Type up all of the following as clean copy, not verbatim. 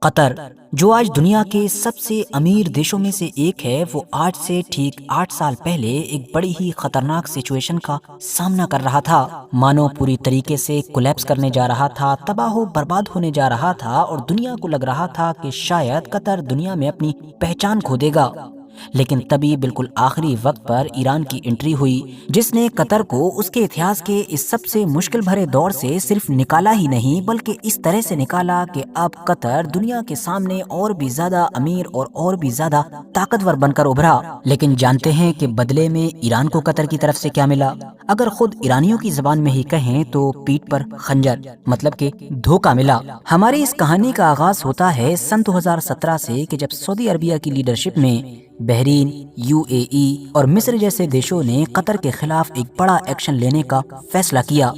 قطر جو آج دنیا کے سب سے امیر دیشوں میں سے ایک ہے، وہ آج سے ٹھیک 8 سال پہلے ایک بڑی ہی خطرناک سچویشن کا سامنا کر رہا تھا۔ مانو پوری طریقے سے کولیپس کرنے جا رہا تھا، تباہ و برباد ہونے جا رہا تھا، اور دنیا کو لگ رہا تھا کہ شاید قطر دنیا میں اپنی پہچان کھو دے گا۔ لیکن تبھی بالکل آخری وقت پر ایران کی انٹری ہوئی، جس نے قطر کو اس کے اتہاس کے اس سب سے مشکل بھرے دور سے صرف نکالا ہی نہیں، بلکہ اس طرح سے نکالا کہ اب قطر دنیا کے سامنے اور بھی زیادہ امیر اور بھی زیادہ طاقتور بن کر ابھرا۔ لیکن جانتے ہیں کہ بدلے میں ایران کو قطر کی طرف سے کیا ملا؟ اگر خود ایرانیوں کی زبان میں ہی کہیں تو پیٹھ پر خنجر، مطلب کہ دھوکہ ملا۔ ہماری اس کہانی کا آغاز ہوتا ہے سن 2017 سے، کہ جب سعودی عربیہ کی لیڈرشپ میں بحرین، UAE اور مصر جیسے دیشوں نے قطر کے خلاف ایک بڑا ایکشن لینے کا فیصلہ کیا۔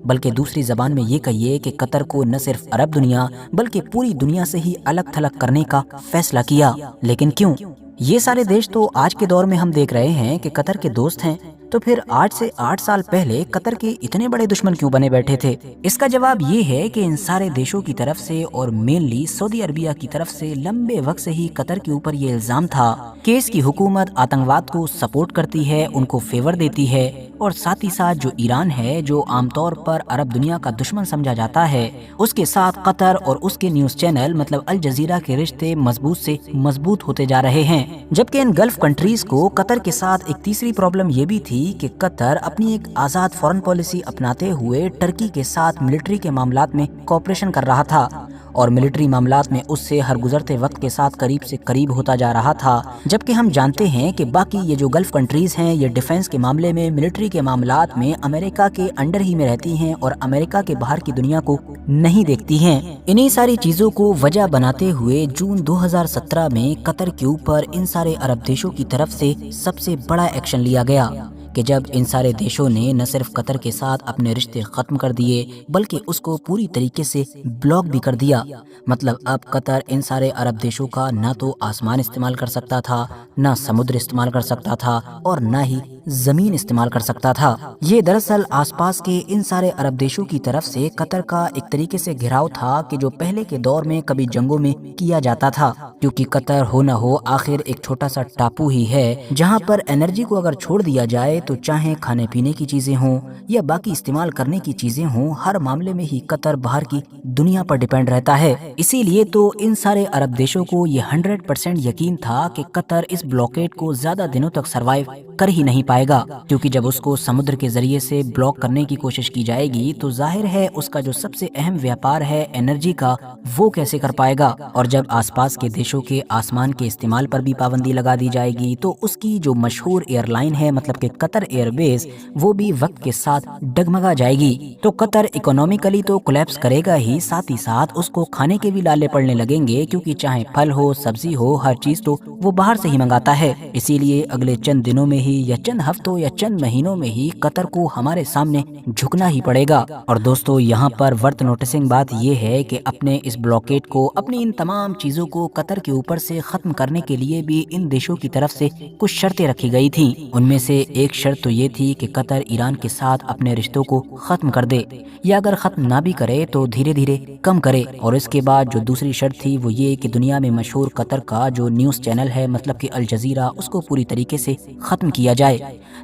بلکہ دوسری زبان میں یہ کہیے کہ قطر کو نہ صرف عرب دنیا بلکہ پوری دنیا سے ہی الگ تھلگ کرنے کا فیصلہ کیا۔ لیکن کیوں؟ یہ سارے دیش تو آج کے دور میں ہم دیکھ رہے ہیں کہ قطر کے دوست ہیں، تو پھر آج سے 8 سال پہلے قطر کے اتنے بڑے دشمن کیوں بنے بیٹھے تھے؟ اس کا جواب یہ ہے کہ ان سارے دیشوں کی طرف سے اور مینلی سعودی عربیہ کی طرف سے لمبے وقت سے ہی قطر کے اوپر یہ الزام تھا کہ اس کی حکومت آتنکواد کو سپورٹ کرتی ہے، ان کو فیور دیتی ہے، اور ساتھ ہی ساتھ جو ایران ہے، جو عام طور پر عرب دنیا کا دشمن سمجھا جاتا ہے، اس کے ساتھ قطر اور اس کے نیوز چینل مطلب الجزیرہ کے رشتے مضبوط سے مضبوط ہوتے جا رہے ہیں۔ جبکہ ان گلف کنٹریز کو قطر کے ساتھ ایک تیسری پرابلم یہ بھی تھی کہ قطر اپنی ایک آزاد فورن پالیسی اپناتے ہوئے ٹرکی کے ساتھ ملٹری کے معاملات میں کوآپریشن کر رہا تھا، اور ملٹری معاملات میں اس سے ہر گزرتے وقت کے ساتھ قریب سے قریب ہوتا جا رہا تھا۔ جبکہ ہم جانتے ہیں کہ باقی یہ جو گلف کنٹریز ہیں، یہ ڈیفنس کے معاملے میں، ملٹری کے معاملات میں امریکہ کے انڈر ہی میں رہتی ہیں اور امریکہ کے باہر کی دنیا کو نہیں دیکھتی ہیں۔ انہی ساری چیزوں کو وجہ بناتے ہوئے جون 2017 میں قطر کے اوپر ان سارے عرب دیشوں کی طرف سے سب سے بڑا ایکشن لیا گیا، کہ جب ان سارے دیشوں نے نہ صرف قطر کے ساتھ اپنے رشتے ختم کر دیے بلکہ اس کو پوری طریقے سے بلاک بھی کر دیا۔ مطلب اب قطر ان سارے عرب دیشوں کا نہ تو آسمان استعمال کر سکتا تھا، نہ سمندر استعمال کر سکتا تھا، اور نہ ہی زمین استعمال کر سکتا تھا۔ یہ دراصل آس پاس کے ان سارے عرب دیشوں کی طرف سے قطر کا ایک طریقے سے گھیراؤ تھا، کہ جو پہلے کے دور میں کبھی جنگوں میں کیا جاتا تھا، کیونکہ قطر ہو نہ ہو آخر ایک چھوٹا سا ٹاپو ہی ہے، جہاں پر انرجی کو اگر چھوڑ دیا جائے تو چاہے کھانے پینے کی چیزیں ہوں یا باقی استعمال کرنے کی چیزیں ہوں، ہر معاملے میں ہی قطر باہر کی دنیا پر ڈیپینڈ رہتا ہے۔ اسی لیے تو ان سارے عرب دیشوں کو یہ 100% یقین تھا کہ قطر اس بلاکیڈ کو زیادہ دنوں تک سروائیو کر ہی نہیں پائے گا، کیونکہ جب اس کو سمندر کے ذریعے سے بلاک کرنے کی کوشش کی جائے گی تو ظاہر ہے اس کا جو سب سے اہم ویاپار ہے انرجی کا، وہ کیسے کر پائے گا؟ اور جب آس پاس کے دیشوں کے آسمان کے استعمال پر بھی پابندی لگا دی جائے گی تو اس کی جو مشہور ایئر لائن ہے مطلب کہ قطر ایئر بیس، وہ بھی وقت کے ساتھ ڈگمگا جائے گی۔ تو قطر اکنومیکلی تو کولیپس کرے گا ہی، ساتھ ہی ساتھ اس کو کھانے کے بھی لالے پڑنے لگیں گے، کیونکہ چاہے پھل ہو، سبزی ہو، ہر چیز تو وہ باہر سے ہی منگاتا ہے۔ اسی لیے اگلے چند دنوں میں ہی یا چند ہفتوں یا چند مہینوں میں ہی قطر کو ہمارے سامنے جھکنا ہی پڑے گا۔ اور دوستو، یہاں پر ورتھ نوٹسنگ بات یہ ہے کہ اپنے اس بلاکیڈ کو، اپنی ان تمام چیزوں کو قطر کے اوپر سے ختم کرنے کے لیے بھی ان دیشوں کی طرف سے کچھ شرطیں رکھی گئی تھیں۔ ان میں سے ایک شرط تو یہ تھی کہ قطر ایران کے ساتھ اپنے رشتوں کو ختم کر دے، یا اگر ختم نہ بھی کرے تو دھیرے دھیرے کم کرے۔ اور اس کے بعد جو دوسری شرط تھی وہ یہ کہ دنیا میں مشہور قطر کا جو نیوز چینل ہے مطلب کہ الجزیرہ، اس کو پوری طریقے سے ختم کیا جائے۔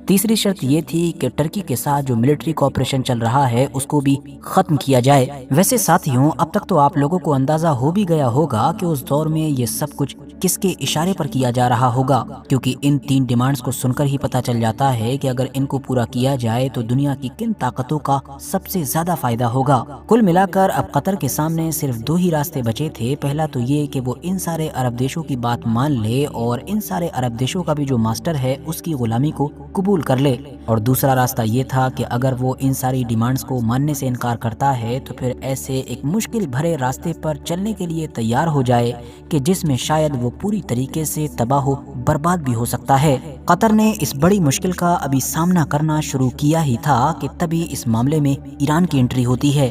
تیسری شرط یہ تھی کہ ٹرکی کے ساتھ جو ملٹری کوآپریشن چل رہا ہے اس کو بھی ختم کیا جائے۔ ویسے ساتھیوں، اب تک تو آپ لوگوں کو اندازہ ہو بھی گیا ہوگا کہ اس دور میں یہ سب کچھ کس کے اشارے پر کیا جا رہا ہوگا، کیونکہ ان 3 ڈیمانڈز کو سن کر ہی پتہ چل جاتا ہے کہ اگر ان کو پورا کیا جائے تو دنیا کی کن طاقتوں کا سب سے زیادہ فائدہ ہوگا۔ کل ملا کر اب قطر کے سامنے صرف 2 ہی راستے بچے تھے۔ پہلا تو یہ کہ وہ ان سارے عرب دیشوں کی بات مان لے اور ان سارے عرب دیشوں کا بھی جو ماسٹر ہے اس کی غلامی کو قبول کر لے، اور دوسرا راستہ یہ تھا کہ اگر وہ ان ساری ڈیمانڈز کو ماننے سے انکار کرتا ہے تو پھر ایسے ایک مشکل بھرے راستے پر چلنے کے لیے تیار ہو جائے کہ جس میں شاید وہ پوری طریقے سے تباہ و برباد بھی ہو سکتا ہے۔ قطر نے اس بڑی مشکل کا ابھی سامنا کرنا شروع کیا ہی تھا کہ تبھی اس معاملے میں ایران کی انٹری ہوتی ہے۔